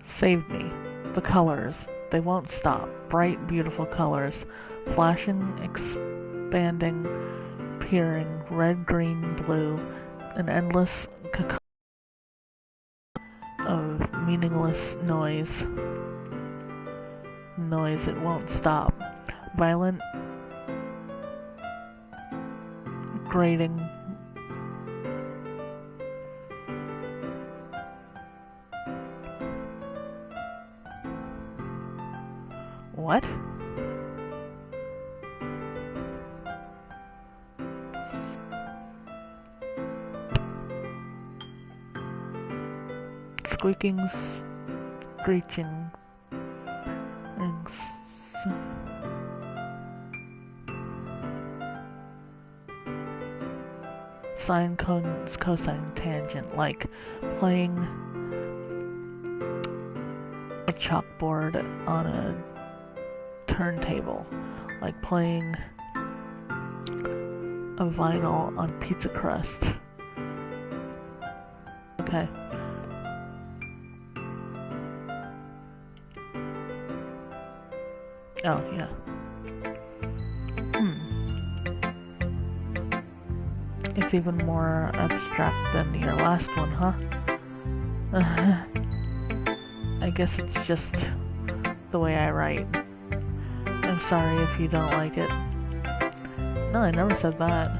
saved me. The colors, they won't stop. Bright, beautiful colors, flashing, expanding, peering, red, green, blue, an endless cacophony of meaningless noise. Noise, it won't stop. Violent, grating, what? Squeaking, screeching, and sine, cosine, tangent, like playing a chalkboard on a turntable, like playing a vinyl on pizza crust. Okay. Oh, yeah. It's even more abstract than your last one, huh? I guess it's just the way I write. I'm sorry if you don't like it. No, I never said that.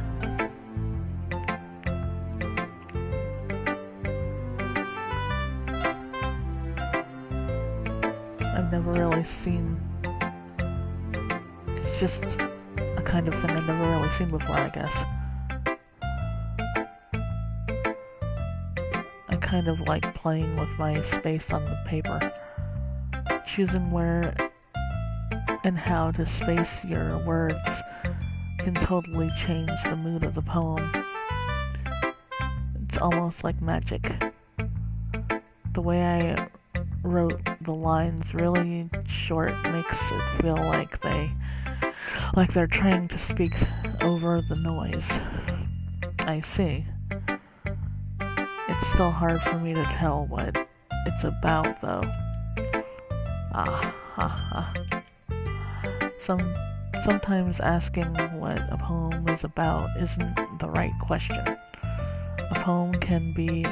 I've never really seen... It's just a kind of thing I've never really seen before, I guess. I kind of like playing with my space on the paper. Choosing where and how to space your words can totally change the mood of the poem. It's almost like magic. The way I wrote the lines really short makes it feel like they're trying to speak over the noise. I see. It's still hard for me to tell what it's about, though. Ah, ha, ha. Sometimes asking what a poem is about isn't the right question. A poem can be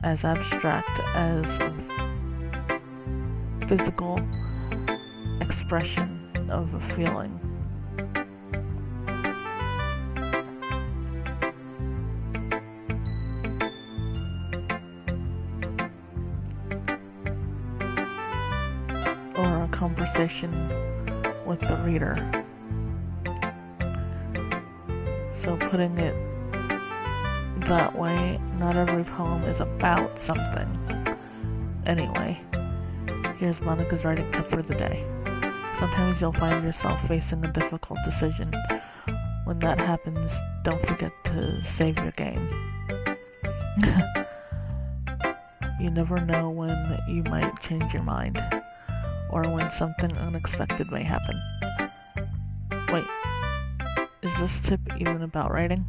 as abstract as a physical expression of a feeling. Or a conversation with the reader. So putting it that way, not every poem is about something. Anyway, here's Monica's writing tip for the day. Sometimes you'll find yourself facing a difficult decision. When that happens, don't forget to save your game. You never know when you might change your mind, or when something unexpected may happen. Wait, is this tip even about writing?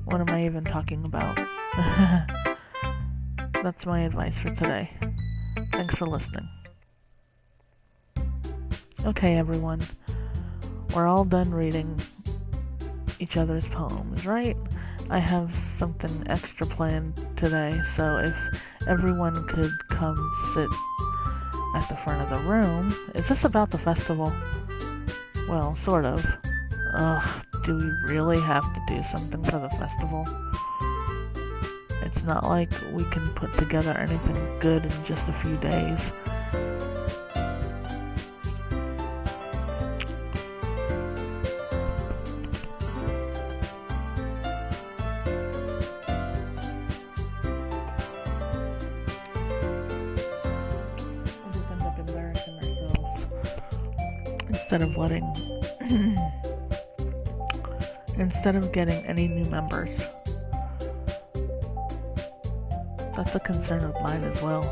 What am I even talking about? That's my advice for today. Thanks for listening. Okay, everyone. We're all done reading each other's poems, right? I have something extra planned today, so if everyone could come sit at the front of the room. Is this about the festival? Well, sort of. Ugh, do we really have to do something for the festival? It's not like we can put together anything good in just a few days. Instead of getting any new members. That's a concern of mine as well.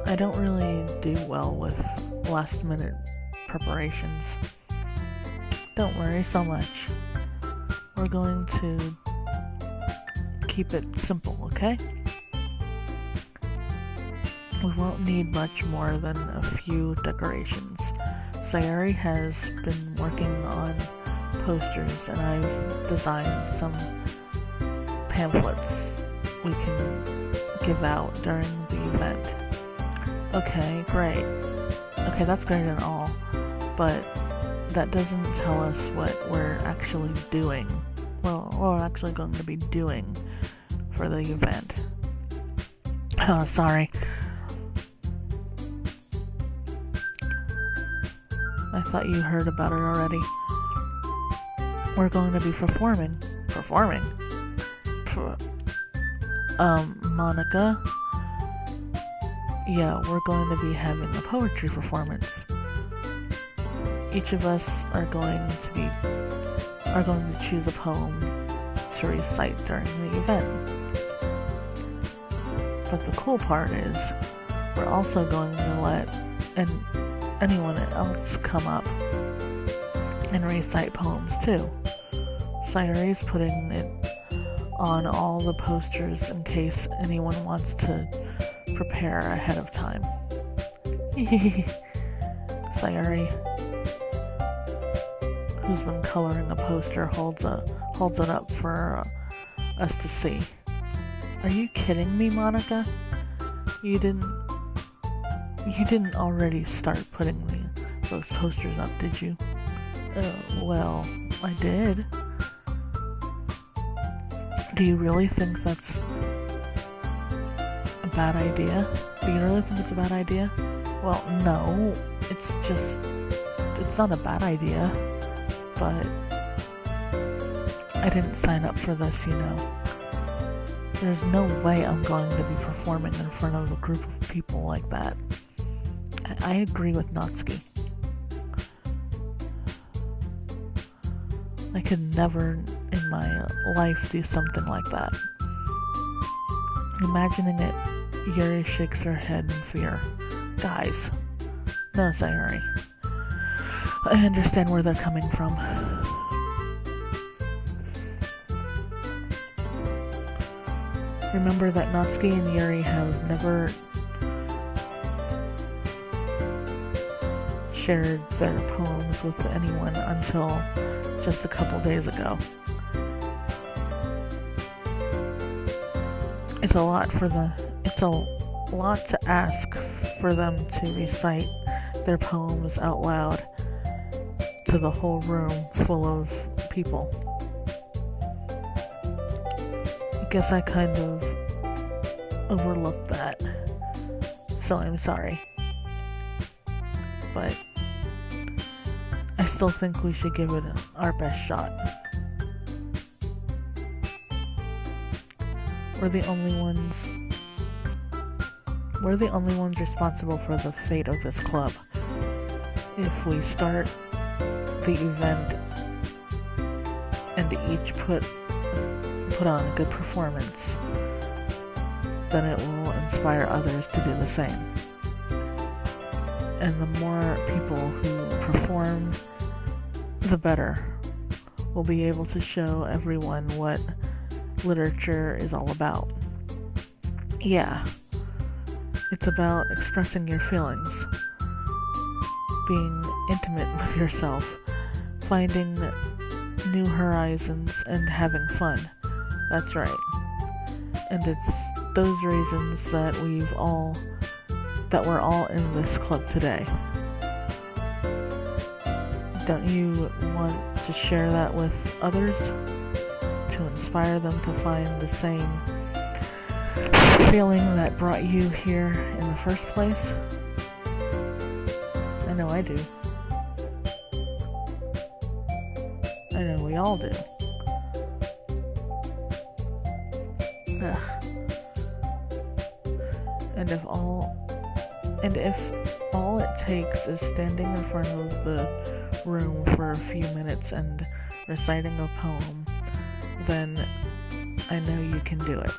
I don't really do well with last minute preparations. Don't worry so much. We're going to keep it simple, okay? We won't need much more than a few decorations. Sayuri has been working on posters, and I've designed some pamphlets we can give out during the event. Okay, great. Okay, that's great and all, but that doesn't tell us what we're actually doing. Well, what we're actually going to be doing for the event. Oh, sorry. I thought you heard about it already. We're going to be performing. Performing? Monica? Yeah, we're going to be having a poetry performance. Each of us are going to choose a poem to recite during the event. But the cool part is, we're also going to let anyone else come up and recite poems too. Sayuri's putting it on all the posters in case anyone wants to prepare ahead of time. Sayuri, who's been coloring a poster, holds it up for us to see. Are you kidding me, Monica? You didn't already start putting those posters up, did you? Well, I did. Do you really think that's a bad idea? Do you really think it's a bad idea? Well, no. It's not a bad idea. But I didn't sign up for this, you know. There's no way I'm going to be performing in front of a group of people like that. I agree with Natsuki. I could never in my life do something like that. Imagining it, Yuri shakes her head in fear. Guys, no, Sayuri. I understand where they're coming from. Remember that Natsuki and Yuri have never shared their poems with anyone until just a couple days ago. It's a lot to ask for them to recite their poems out loud to the whole room full of people. I guess I kind of overlooked that, so I'm sorry. But I still think we should give it our best shot. We're the only ones responsible for the fate of this club. If we start the event and each put on a good performance, then it will inspire others to do the same. And the more people who perform, the better. We'll be able to show everyone what literature is all about. Yeah, it's about expressing your feelings, being intimate with yourself, finding new horizons, and having fun. That's right. And it's those reasons that we're all in this club today. Don't you want to share that with others? To inspire them to find the same feeling that brought you here in the first place? I know I do. I know we all do. Ugh. And if all it takes is standing in front of the room for a few minutes and reciting a poem, then I know you can do it.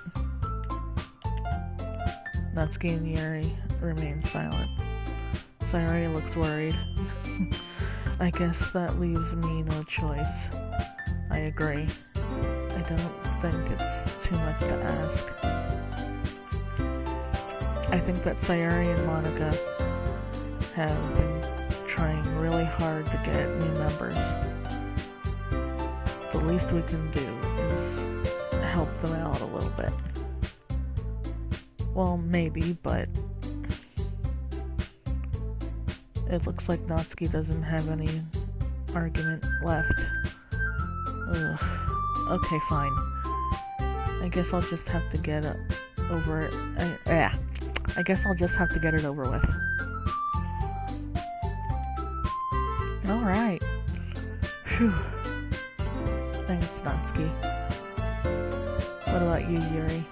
Natsuki and Yuri remain silent. Sayuri looks worried. I guess that leaves me no choice. I agree. I don't think it's too much to I think that Sayuri and Monica have been trying really hard to get new members. The least we can do is help them out a little bit. Well, maybe, but it looks like Natsuki doesn't have any argument left. Ugh. Okay, fine. I guess I'll just have to get over it. I guess I'll just have to get it over with. Alright. Phew. Thanks, Natsuki. What about you, Yuri?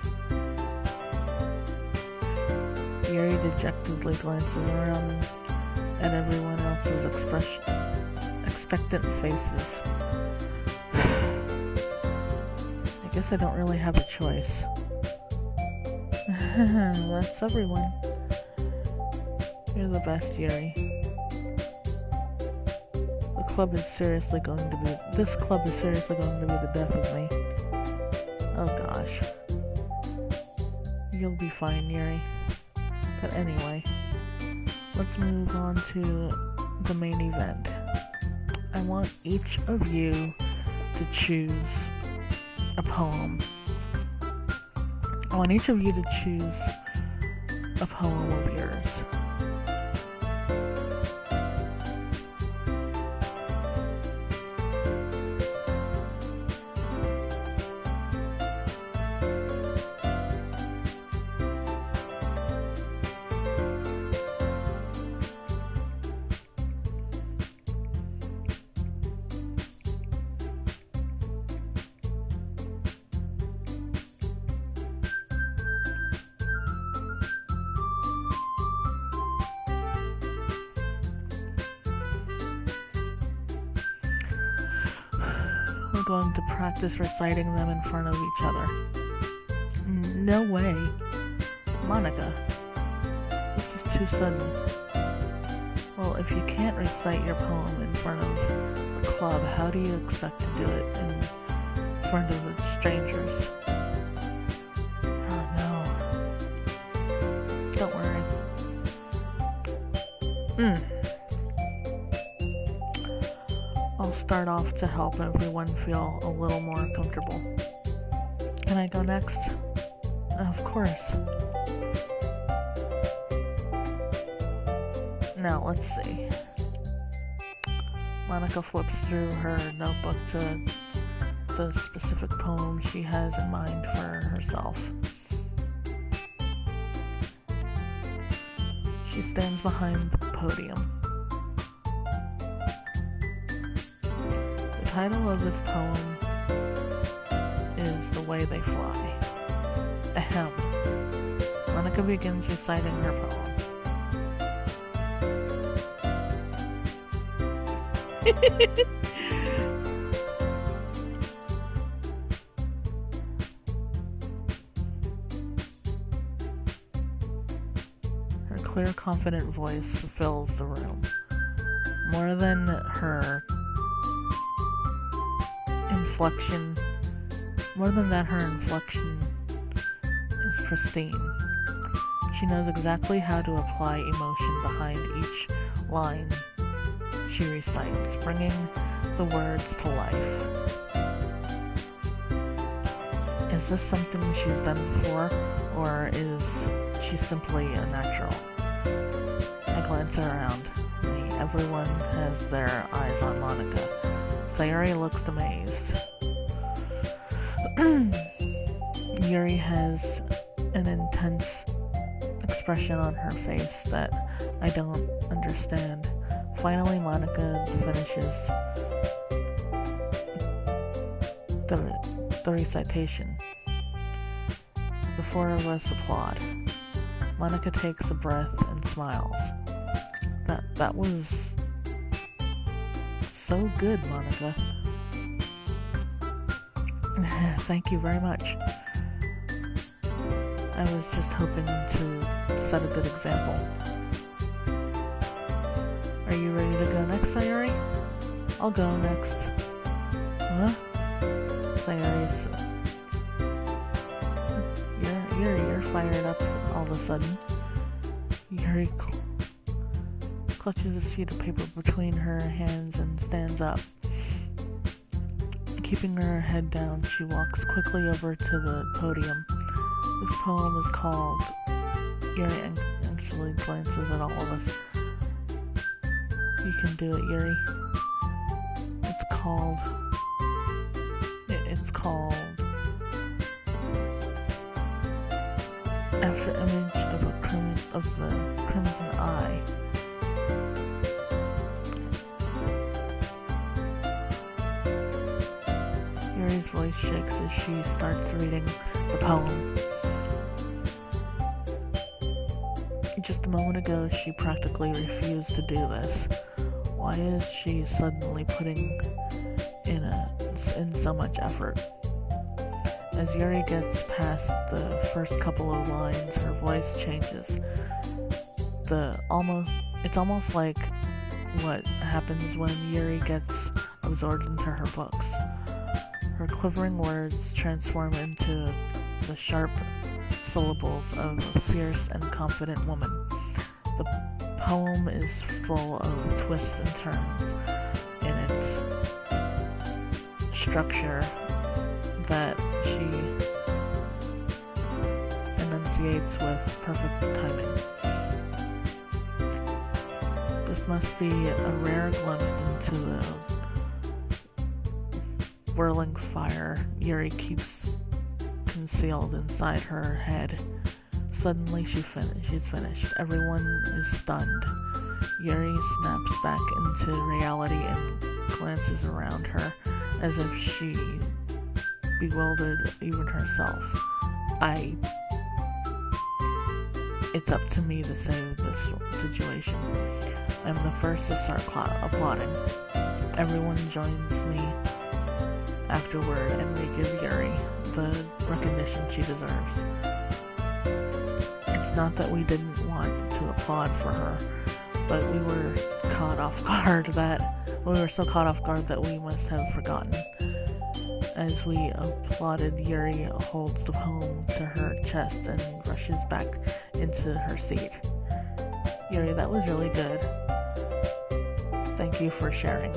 Yuri dejectedly glances around at everyone else's expectant faces. I guess I don't really have a choice. That's everyone. You're the best, Yuri. This club is seriously going to be the death of me. Oh gosh. You'll be fine, Yuri. But anyway, let's move on to the main event. I want each of you to choose a poem. I want each of you to choose a poem of yours. We're going to practice reciting them in front of each other. No way. Monica, this is too sudden. Well, if you can't recite your poem in front of the club, how do you expect to do it in front of the strangers? Oh no. Don't worry. I'll start off to help everyone feel a little more comfortable. Can I go next? Of course. Now, let's see. Monica flips through her notebook to the specific poem she has in mind for herself. She stands behind the podium. The title of this poem is The Way They Fly. Ahem. Monica begins reciting her poem. Her clear, confident voice fills the room. More than that, her inflection is pristine. She knows exactly how to apply emotion behind each line she recites, bringing the words to life. Is this something she's done before, or is she simply a natural? I glance around. Everyone has their eyes on Monica. Sayuri looks amazed. Yuri has an intense expression on her face that I don't understand. Finally, Monica finishes the recitation. The four of us applaud. Monica takes a breath and smiles. That was so good, Monica. Thank you very much. I was just hoping to set a good example. Are you ready to go next, Sayuri? I'll go next. Huh? Sayuri's... You're fired up all of a sudden. Yuri clutches a sheet of paper between her hands and stands up. Keeping her head down, she walks quickly over to the podium. This poem is called... Yuri actually glances at all of us. You can do it, Yuri. It's called After Image of the Crimson Eye. Yuri's voice shakes as she starts reading the poem. Just a moment ago, she practically refused to do this. Why is she suddenly putting in so much effort? As Yuri gets past the first couple of lines, her voice changes. It's almost like what happens when Yuri gets absorbed into her books. Her quivering words transform into the sharp syllables of a fierce and confident woman. The poem is full of twists and turns in its structure that she enunciates with perfect timing. This must be a rare glimpse into the whirling fire Yuri keeps concealed inside her head. Suddenly she's finished. Everyone is stunned. Yuri snaps back into reality and glances around her as if she bewildered even herself. It's up to me to save this situation. I'm the first to start applauding. Everyone joins me afterward, and we give Yuri the recognition she deserves. It's not that we didn't want to applaud for her, but we were so caught off guard that we must have forgotten. As we applauded, Yuri holds the poem to her chest and rushes back into her seat. Yuri, that was really good. Thank you for sharing.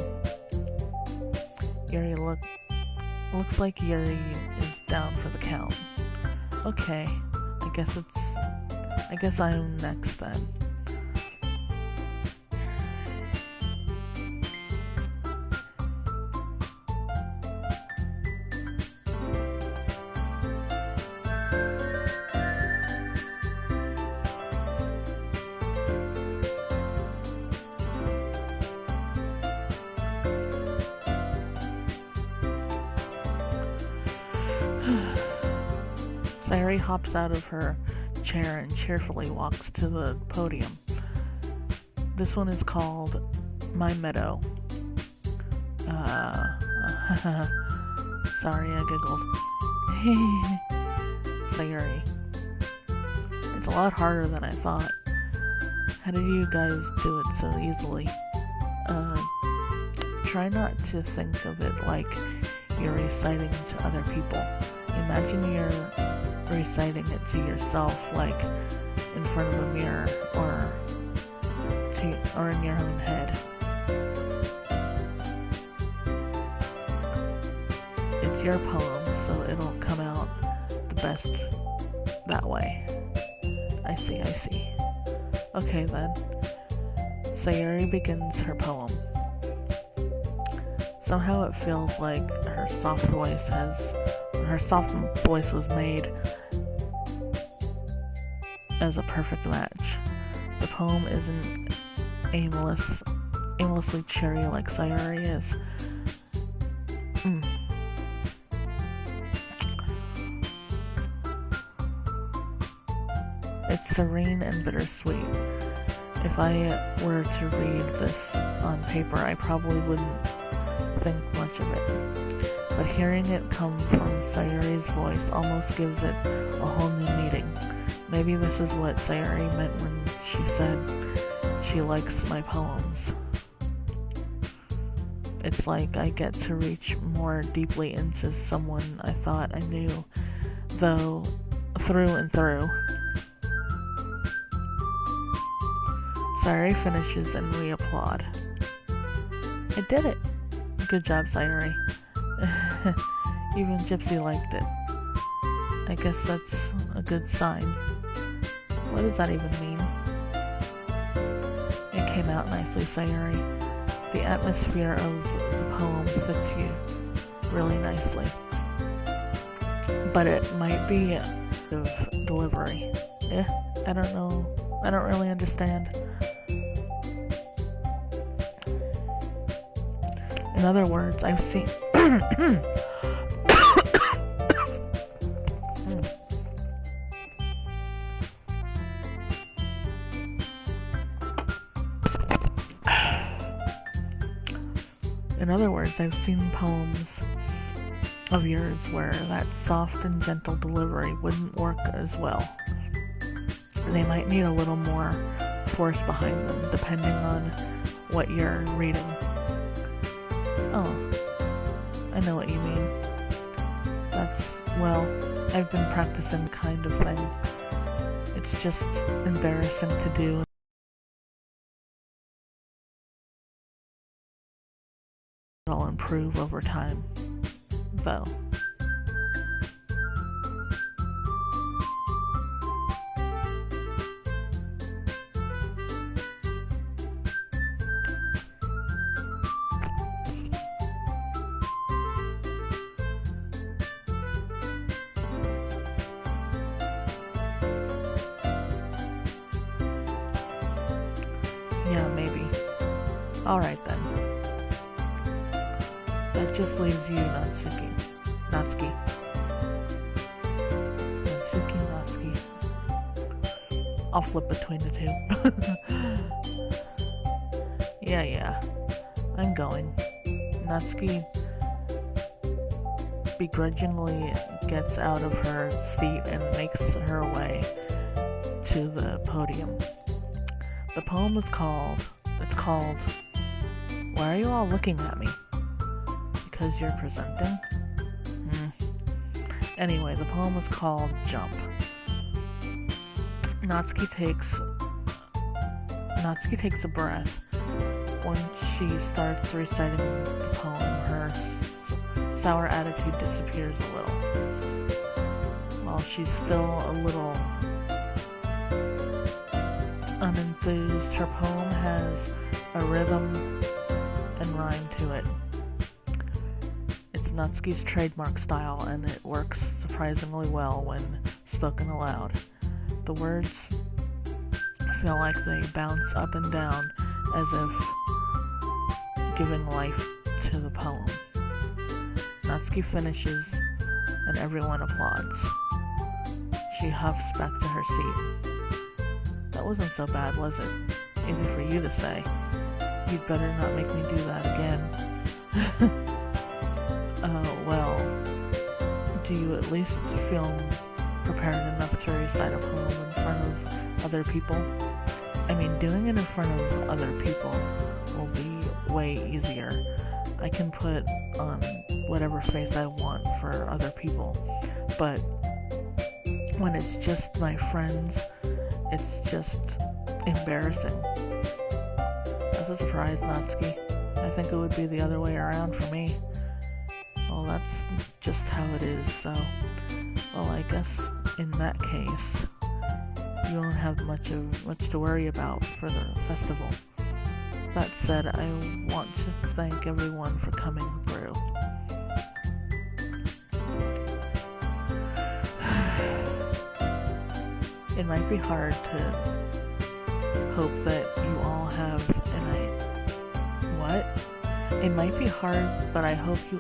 Yuri looks like Yuri is down for the count. Okay, I guess I'm next then. Sayuri hops out of her chair and cheerfully walks to the podium. This one is called My Meadow. Sorry, I giggled. Sayuri. It's a lot harder than I thought. How did you guys do it so easily? Try not to think of it like you're reciting to other people. Imagine you're reciting it to yourself, like in front of a mirror or in your own head. It's your poem, so it'll come out the best that way. I see. Okay then. Sayuri begins her poem. Somehow it feels like her soft voice was made as a perfect match. The poem isn't aimlessly cheery like Sayuri is. It's serene and bittersweet. If I were to read this on paper, I probably wouldn't think much of it. But hearing it come from Sayuri's voice almost gives it a whole new meaning. Maybe this is what Sayuri meant when she said she likes my poems. It's like I get to reach more deeply into someone I thought I knew, though through and through. Sayuri finishes and we applaud. I did it! Good job, Sayuri. Even Gypsy liked it. I guess that's a good sign. What does that even mean? It came out nicely, Sayuri. The atmosphere of the poem fits you really nicely. But it might be of delivery. I don't know. I don't really understand. In other words, I've seen... In other words, I've seen poems of yours where that soft and gentle delivery wouldn't work as well. They might need a little more force behind them, depending on what you're reading. Oh, I know what you mean. Well, I've been practicing kind of thing. It's just embarrassing to do. It'll improve over time, though. Yeah, maybe. Alright then. That just leaves you, Natsuki. Natsuki. I'll flip between the two. Yeah. I'm going. Natsuki begrudgingly gets out of her seat and makes her way to the podium. The poem is called, Why Are You All Looking At Me? Because you're presenting? Anyway, the poem is called Jump. Natsuki takes a breath. When she starts reciting the poem, her sour attitude disappears a little. While she's still a little unenthused, her poem has a rhythm and rhyme to it. It's Natsuki's trademark style, and it works surprisingly well when spoken aloud. The words feel like they bounce up and down as if giving life to the poem. Natsuki finishes and everyone applauds. She huffs back to her seat. That wasn't so bad, was it? Easy for you to say. You'd better not make me do that again. Well, do you at least feel prepared enough to recite a poem in front of other people? I mean, doing it in front of other people will be way easier. I can put on whatever face I want for other people, but when it's just my friends, it's just embarrassing. That's a surprise, Natsuki. I think it would be the other way around for me. Well, that's just how it is, so... Well, I guess in that case, you won't have much to worry about for the festival. That said, I want to thank everyone for coming through. It might be hard to hope that you all have It might be hard, but I hope you...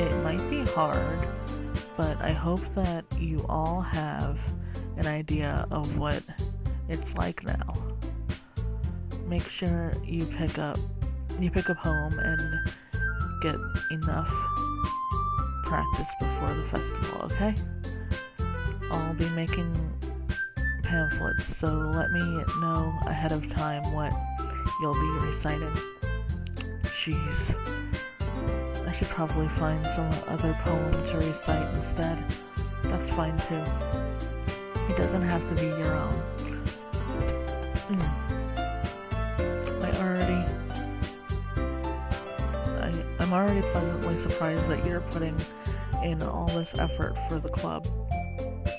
It might be hard, but I hope that you all have an idea of what it's like now. Make sure you pick a poem and get enough practice before the festival, okay? I'll be making pamphlets, so let me know ahead of time what you'll be reciting. Jeez. I should probably find some other poem to recite instead. That's fine too. It doesn't have to be your own. I'm already pleasantly surprised that you're putting in all this effort for the club.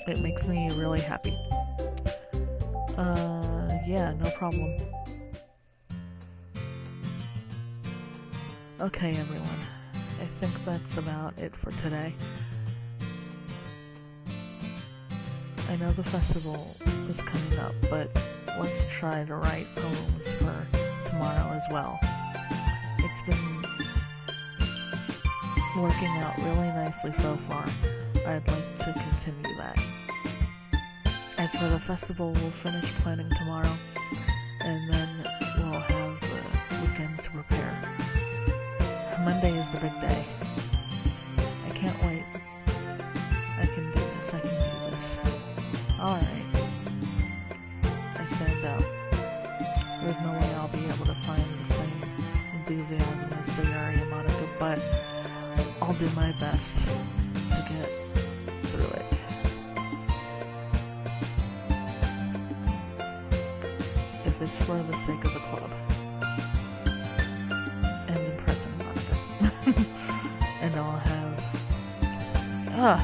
It makes me really happy. Yeah, no problem. Okay, everyone. I think that's about it for today. I know the festival is coming up, but let's try to write poems for tomorrow as well. It's been working out really nicely so far. I'd like to continue that. As for the festival, we'll finish planning tomorrow, and then we'll have the weekend to prepare. Monday is the big day. I can't wait. I can do this. I can do this. Alright. I stand out. There's no way I'll be able to find the same enthusiasm as Sayuri and Monica, but I'll do my best to get through it. If it's for the sake of the club. And impressing Monica. And I'll have... Hello?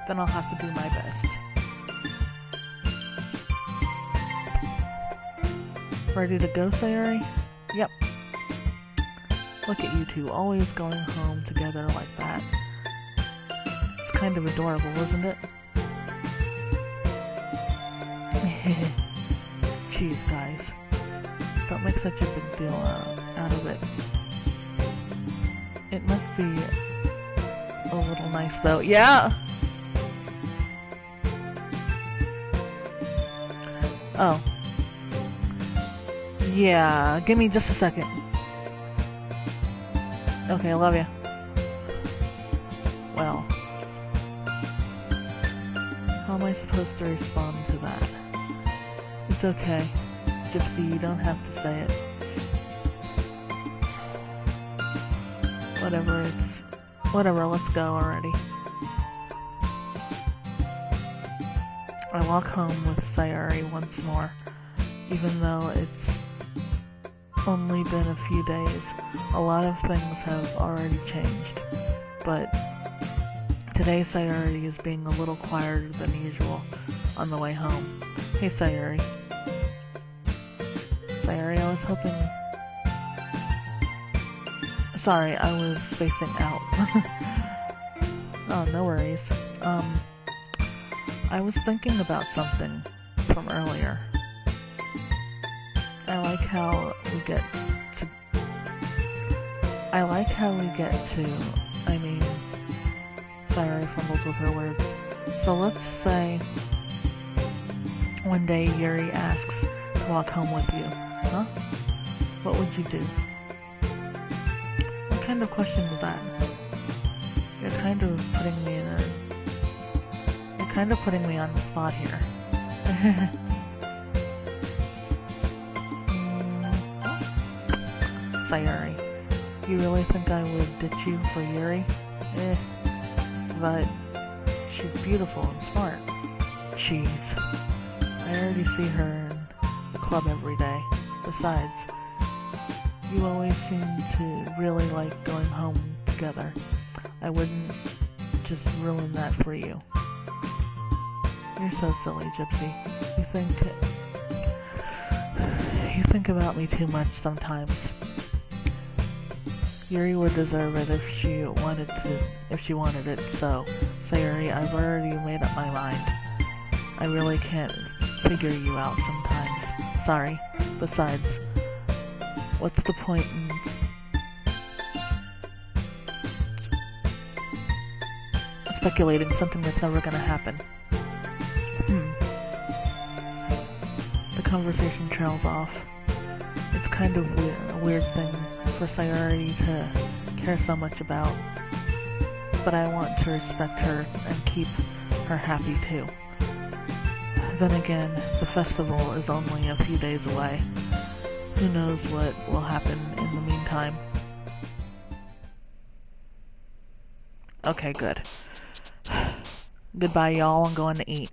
Then I'll have to do my best. Ready to go, Sayuri? Yep. Look at you two, always going home together like that. It's kind of adorable, isn't it? Jeez, guys. Don't make such a big deal out of it. It must be a little nice, though. Yeah! Oh. Yeah, give me just a second. Okay, I love you. Well. How am I supposed to respond to that? It's okay. Gypsy, you don't have to say it. Whatever, let's go already. I walk home with Sayuri once more, even though it's only been a few days. A lot of things have already changed, but today Sayuri is being a little quieter than usual on the way home. Hey Sayuri. Sayuri, I was hoping... Sorry, I was facing out. Oh, no worries. I was thinking about something from earlier. I like how we get to, I mean, Sayuri fumbled with her words. So let's say one day Yuri asks to walk home with you. Huh? What would you do? What kind of question is that? You're kind of putting me on the spot here. Sayuri, you really think I would ditch you for Yuri? But she's beautiful and smart. Jeez. I already see her in the club every day. Besides, you always seem to really like going home together. I wouldn't just ruin that for you. You're so silly, Gypsy. You think about me too much sometimes. Yuri would deserve it if she wanted it, so, Sayuri, I've already made up my mind. I really can't figure you out sometimes. Sorry. Besides, what's the point in speculating something that's never gonna happen? The conversation trails off. It's kind of a weird thing for Sayori to care so much about, but I want to respect her and keep her happy too. Then again, the festival is only a few days away. Who knows what will happen in the meantime. Okay, good. Goodbye, y'all. I'm going to eat.